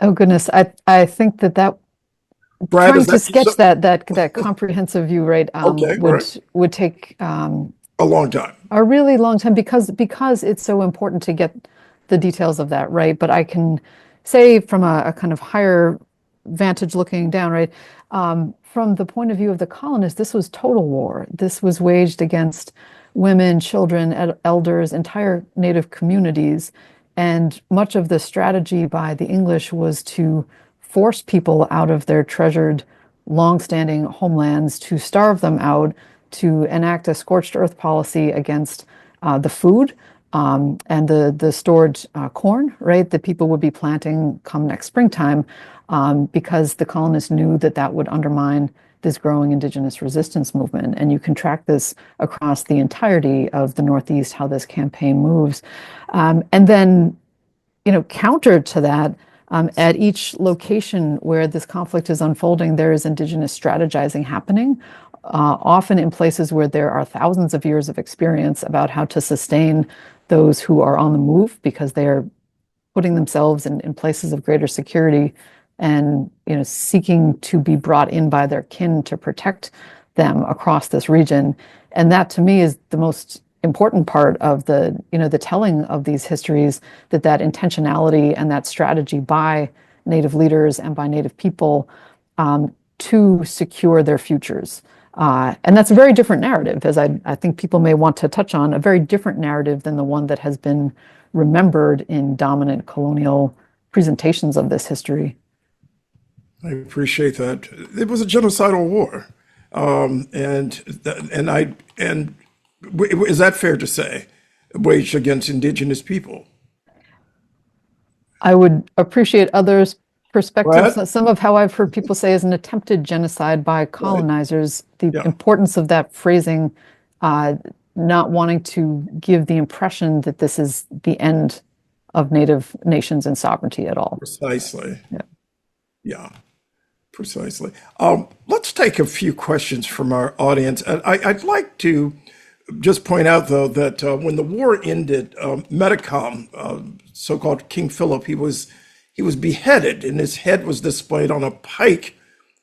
Oh goodness, I think that Brad, trying is to that sketch that comprehensive view, right, okay? All right, would take a long time. a really long time because it's so important to get the details of that, right? But I can say from a kind of higher vantage looking down, right? From the point of view of the colonists, this was total war. This was waged against women, children, elders, entire native communities. And much of the strategy by the English was to force people out of their treasured, long-standing homelands, to starve them out, to enact a scorched earth policy against the food and the stored corn, right, that people would be planting come next springtime, because the colonists knew that that would undermine this growing indigenous resistance movement. And you can track this across the entirety of the Northeast, how this campaign moves. And then, counter to that, at each location where this conflict is unfolding, there is indigenous strategizing happening, often in places where there are thousands of years of experience about how to sustain those who are on the move because they are putting themselves in places of greater security and seeking to be brought in by their kin to protect them across this region. And that to me is the most important part of the telling of these histories, that intentionality and that strategy by Native leaders and by Native people to secure their futures. And that's a very different narrative, as I think people may want to touch on, a very different narrative than the one that has been remembered in dominant colonial presentations of this history. I appreciate that. It was a genocidal war, and is that fair to say, waged against indigenous people? I would appreciate others' perspectives. Brad? Some of how I've heard people say is an attempted genocide by colonizers. The Yeah. importance of that phrasing, not wanting to give the impression that this is the end of Native nations and sovereignty at all. Precisely. Yeah. Yeah, precisely. Let's take a few questions from our audience. And I'd like to just point out, though, that when the war ended, Metacom, so-called King Philip, he was beheaded, and his head was displayed on a pike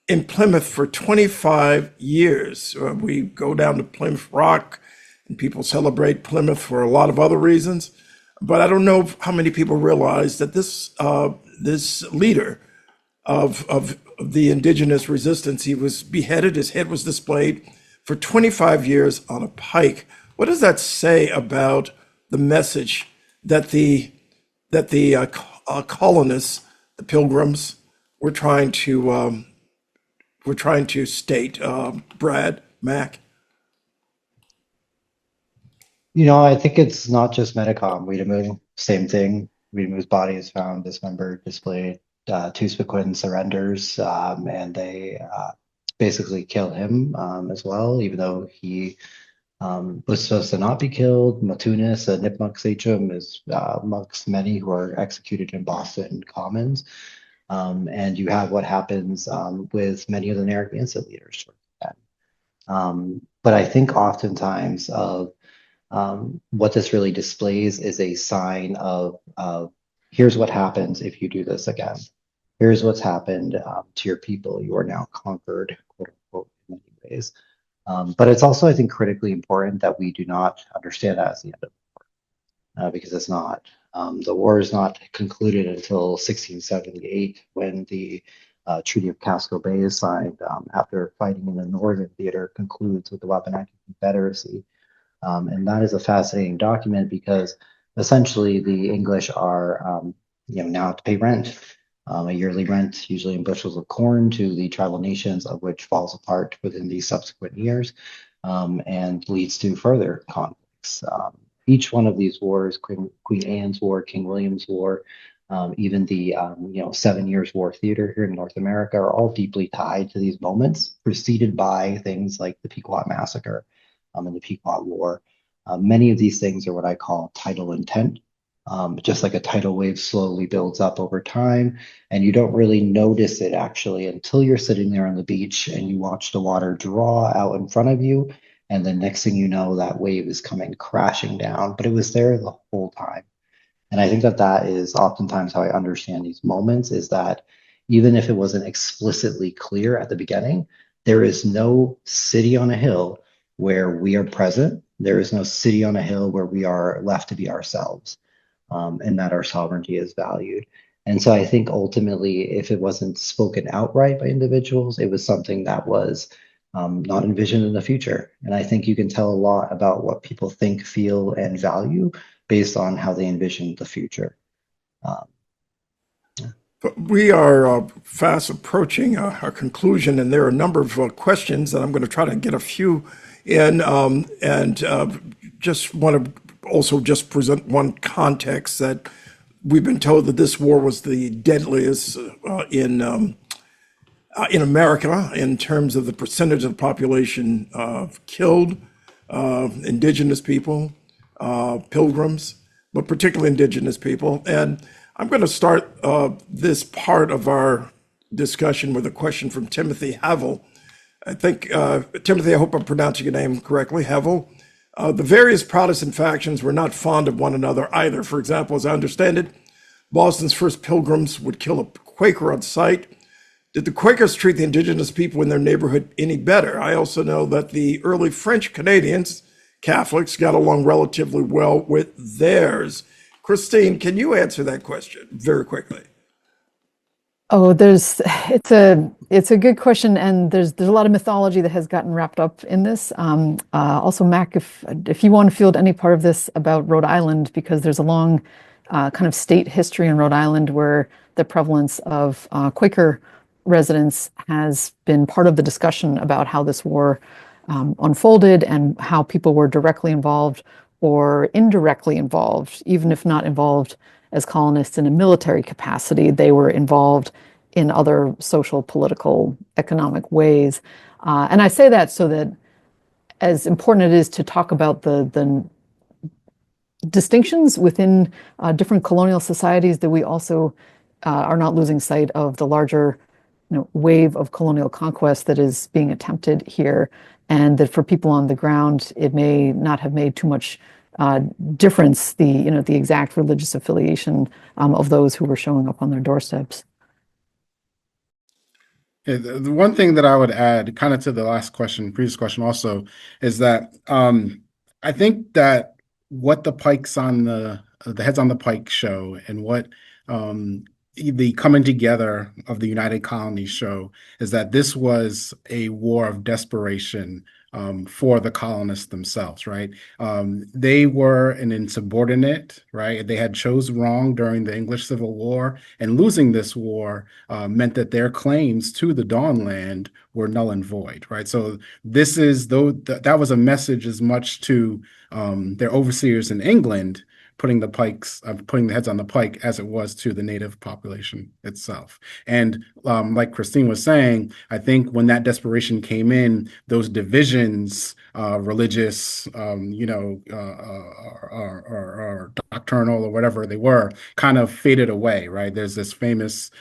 in Plymouth for 25 years. We go down to Plymouth Rock, and people celebrate Plymouth for a lot of other reasons. But I don't know how many people realize that this leader of the indigenous resistance, he was beheaded. His head was displayed for 25 years on a pike. What does that say about the message that the colonists, the Pilgrims, were trying to state? Brad, Mack. I think it's not just Metacom. Weedamoo, same thing. Weedamoo's body is found dismembered, displayed. Tuspekun surrenders, and they basically kill him as well, even though he was supposed to not be killed. Matunis, a Nipmuc sachem, is amongst many who are executed in Boston Commons. And you have what happens with many of the Narragansett leaders. But I think oftentimes of what this really displays is a sign of here's what happens if you do this again. Here's what's happened to your people. You are now conquered, quote unquote, in many ways. But it's also, I think, critically important that we do not understand that as the end of the war, because it's not. The war is not concluded until 1678, when the Treaty of Casco Bay is signed, after fighting in the Northern Theater concludes with the Wampanoag Confederacy. And that is a fascinating document because essentially the English are now to pay rent, a yearly rent, usually in bushels of corn, to the tribal nations, of which falls apart within the subsequent years, and leads to further conflicts. Each one of these wars, Queen Anne's War, King William's War, even the 7 Years' War theater here in North America, are all deeply tied to these moments, preceded by things like the Pequot Massacre and the Pequot War. Many of these things are what I call tidal intent. Just like a tidal wave slowly builds up over time, and you don't really notice it actually until you're sitting there on the beach and you watch the water draw out in front of you, and the next thing you know, that wave is coming crashing down, but it was there the whole time. And I think that is oftentimes how I understand these moments, is that even if it wasn't explicitly clear at the beginning, there is no city on a hill where we are present. There is no city on a hill where we are left to be ourselves. And that our sovereignty is valued. And so I think ultimately, if it wasn't spoken outright by individuals, it was something that was not envisioned in the future. And I think you can tell a lot about what people think, feel, and value based on how they envision the future. But we are fast approaching our conclusion, and there are a number of questions, and I'm going to try to get a few in, and just want to also just present one context that we've been told that this war was the deadliest in America in terms of the percentage of the population killed, Indigenous people, Pilgrims, but particularly Indigenous people. And I'm going to start this part of our discussion with a question from Timothy Havel. I think, Timothy, I hope I'm pronouncing your name correctly, Havel. The various Protestant factions were not fond of one another either. For example, as I understand it, Boston's first Pilgrims would kill a Quaker on sight. Did the Quakers treat the Indigenous people in their neighborhood any better? I also know that the early French Canadians, Catholics, got along relatively well with theirs. Christine, can you answer that question very quickly? Oh, it's a good question, and there's a lot of mythology that has gotten wrapped up in this. Also, Mac, if you want to field any part of this about Rhode Island, because there's a long kind of state history in Rhode Island where the prevalence of Quaker residents has been part of the discussion about how this war unfolded and how people were directly involved or indirectly involved, even if not involved as colonists in a military capacity, they were involved in other social, political, economic ways. And I say that so that as important it is to talk about the distinctions within different colonial societies, that we also are not losing sight of the larger wave of colonial conquest that is being attempted here, and that for people on the ground, it may not have made too much difference, the exact religious affiliation of those who were showing up on their doorsteps. Yeah, the one thing that I would add, kind of to the previous question also, is that I think that what the pikes on the heads on the pike show, and what the coming together of the United Colonies show, is that this was a war of desperation for the colonists themselves, right? They were an insubordinate, right? They had chose wrong during the English Civil War, and losing this war meant that their claims to the Dawn Land were null and void, right? So this is, that was a message as much to their overseers in England, putting the heads on the pike, as it was to the native population itself. And like Christine was saying, I think when that desperation came in, those divisions, religious, or doctrinal or whatever they were, kind of faded away, right? There's this famous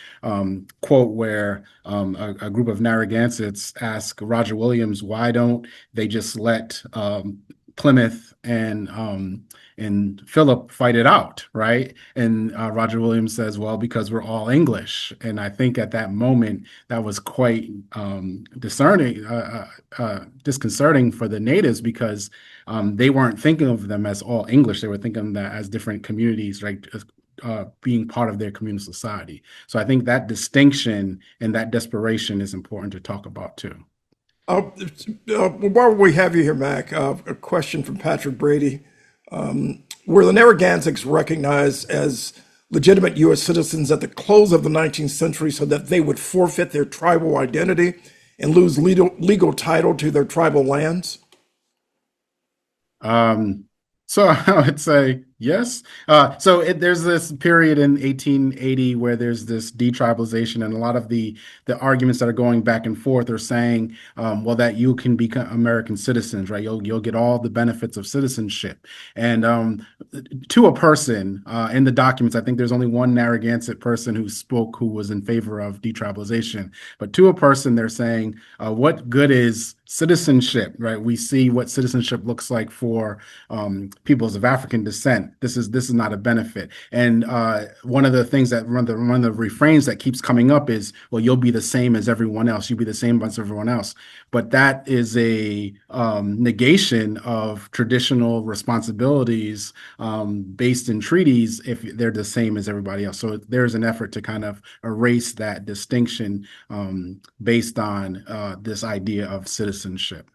quote where a group of Narragansetts ask Roger Williams, why don't they just let Plymouth and Philip fight it out, right? And Roger Williams says, well, because we're all English. And I think at that moment, that was quite disconcerting for the natives, because they weren't thinking of them as all English. They were thinking of them as different communities, right? Being part of their communal society. So I think that distinction and that desperation is important to talk about too. While we have you here, Mac, a question from Patrick Brady. Were the Narragansetts recognized as legitimate U.S. citizens at the close of the 19th century so that they would forfeit their tribal identity and lose legal title to their tribal lands? So I would say yes. There's this period in 1880 where there's this detribalization, and a lot of the arguments that are going back and forth are saying, well, that you can become American citizens, right? You'll get all the benefits of citizenship. And to a person in the documents, I think there's only one Narragansett person who spoke who was in favor of detribalization. But to a person, they're saying, what good is citizenship, right? We see what citizenship looks like for peoples of African descent. This is not a benefit. And one of the things that one of the refrains that keeps coming up is, well, you'll be the same as everyone else. You'll be the same as everyone else. But that is a negation of traditional responsibilities based in treaties if they're the same as everybody else. So there's an effort to kind of erase that distinction based on this idea of citizenship.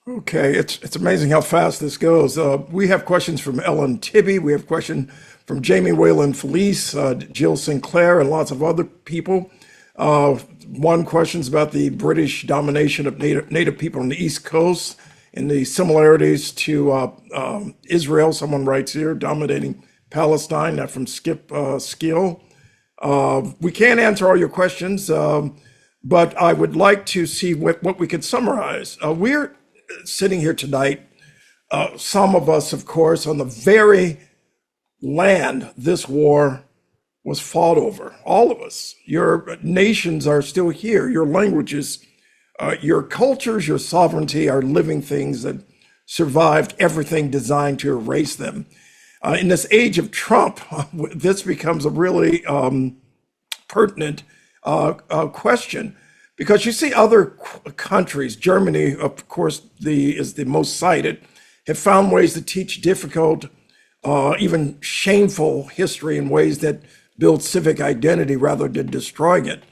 Okay, it's amazing how fast this goes. We have questions from Ellen Tibby. We have a question from Jamie Whalen Felice, Jill Sinclair, and lots of other people. One question is about the British domination of native people on the East Coast in the similarities to Israel. Someone writes here, dominating Palestine, that from Skip Skill. We can't answer all your questions, but I would like to see what we could summarize. We're sitting here tonight, some of us, of course, on the very land this war was fought over. All of us. Your nations are still here. Your languages, your cultures, your sovereignty are living things that survived everything designed to erase them. In this age of Trump, this becomes a really pertinent question, because you see other countries, Germany, of course, is the most cited, have found ways to teach difficult, even shameful history in ways that build civic identity rather than destroying it.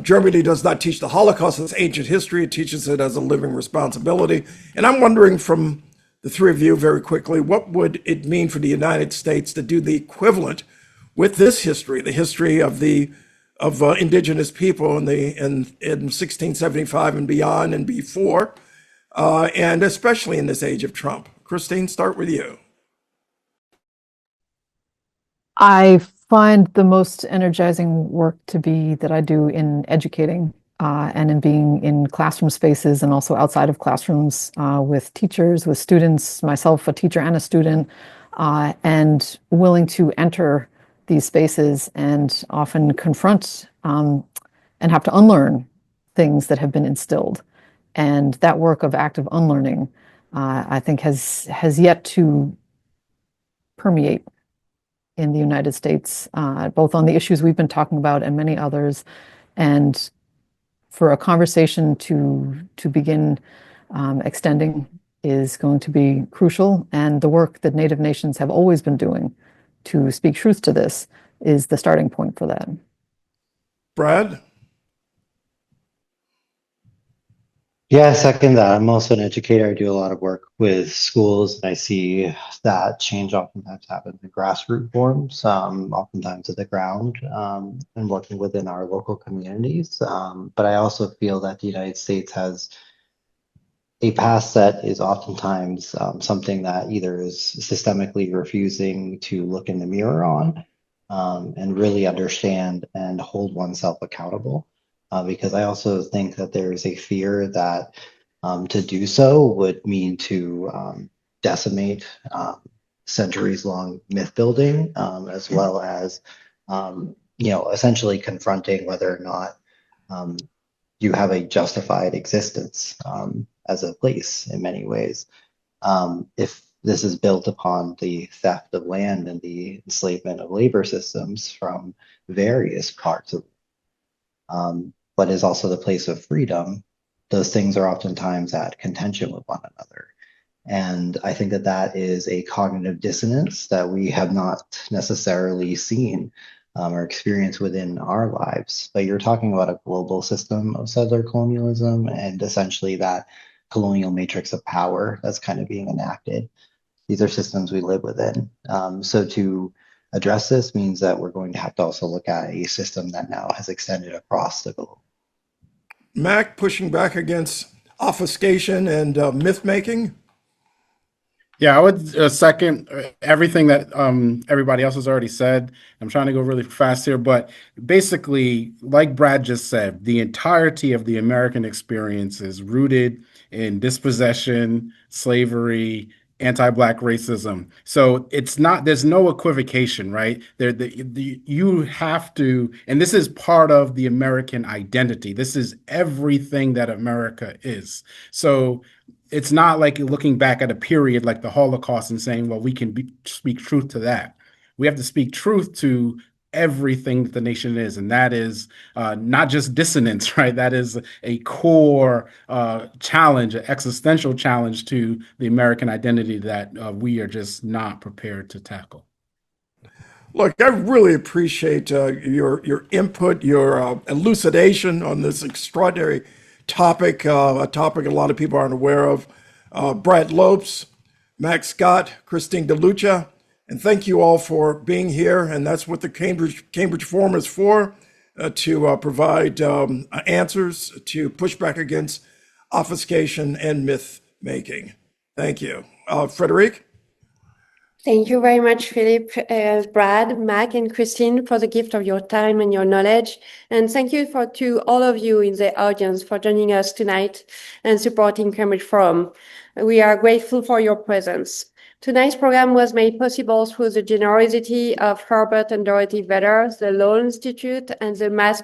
Germany does not teach the Holocaust as ancient history. It teaches it as a living responsibility. And I'm wondering from the three of you very quickly, what would it mean for the United States to do the equivalent with this history, the history of indigenous people in 1675 and beyond and before, and especially in this age of Trump? Christine, start with you. I find the most energizing work to be that I do in educating and in being in classroom spaces and also outside of classrooms with teachers, with students, myself, a teacher and a student, and willing to enter these spaces and often confront and have to unlearn things that have been instilled. And that work of active unlearning, I think, has yet to permeate in the United States, both on the issues we've been talking about and many others. And for a conversation to begin extending is going to be crucial. And the work that Native nations have always been doing to speak truth to this is the starting point for that. Brad? Yeah, I second that. I'm also an educator. I do a lot of work with schools, and I see that change oftentimes happens in grassroots forms, oftentimes at the ground, and working within our local communities. But I also feel that the United States has a past that is oftentimes something that either is systemically refusing to look in the mirror on, and really understand and hold oneself accountable. Because I also think that there is a fear that to do so would mean to decimate centuries-long myth building, as well as essentially confronting whether or not you have a justified existence as a place in many ways. If this is built upon the theft of land and the enslavement of labor systems from various parts of but is also the place of freedom, those things are oftentimes at contention with one another. And I think that that is a cognitive dissonance that we have not necessarily seen or experienced within our lives. But you're talking about a global system of settler colonialism and essentially that colonial matrix of power that's kind of being enacted. These are systems we live within. So to address this means that we're going to have to also look at a system that now has extended across the globe. Mack, pushing back against obfuscation and myth making? Yeah, I would second everything that everybody else has already said. I'm trying to go really fast here, but basically, like Brad just said, the entirety of the American experience is rooted in dispossession, slavery, anti-Black racism. So it's not, there's no equivocation, right? You have to, and this is part of the American identity. This is everything that America is. So it's not like looking back at a period like the Holocaust and saying, well, we can speak truth to that. We have to speak truth to everything that the nation is, and that is not just dissonance, right? That is a core challenge, an existential challenge to the American identity that we are just not prepared to tackle. Look, I really appreciate your input, your elucidation on this extraordinary topic, a topic a lot of people aren't aware of. Brad Lopes, Mack Scott, Christine DeLucia, and thank you all for being here. And that's what the Cambridge Forum is for, to provide answers, to push back against obfuscation and myth making. Thank you. Frederic? Thank you very much, Philip, Brad, Mac, and Christine for the gift of your time and your knowledge. And thank you to all of you in the audience for joining us tonight and supporting Cambridge Forum. We are grateful for your presence. Tonight's program was made possible through the generosity of Herbert and Dorothy Vedder, the Law Institute, and the Mass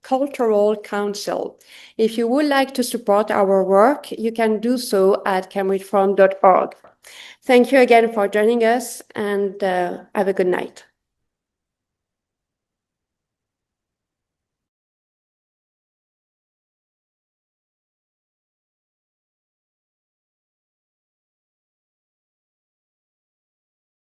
Cultural Council. If you would like to support our work, you can do so at cambridgeforum.org. Thank you again for joining us, and have a good night.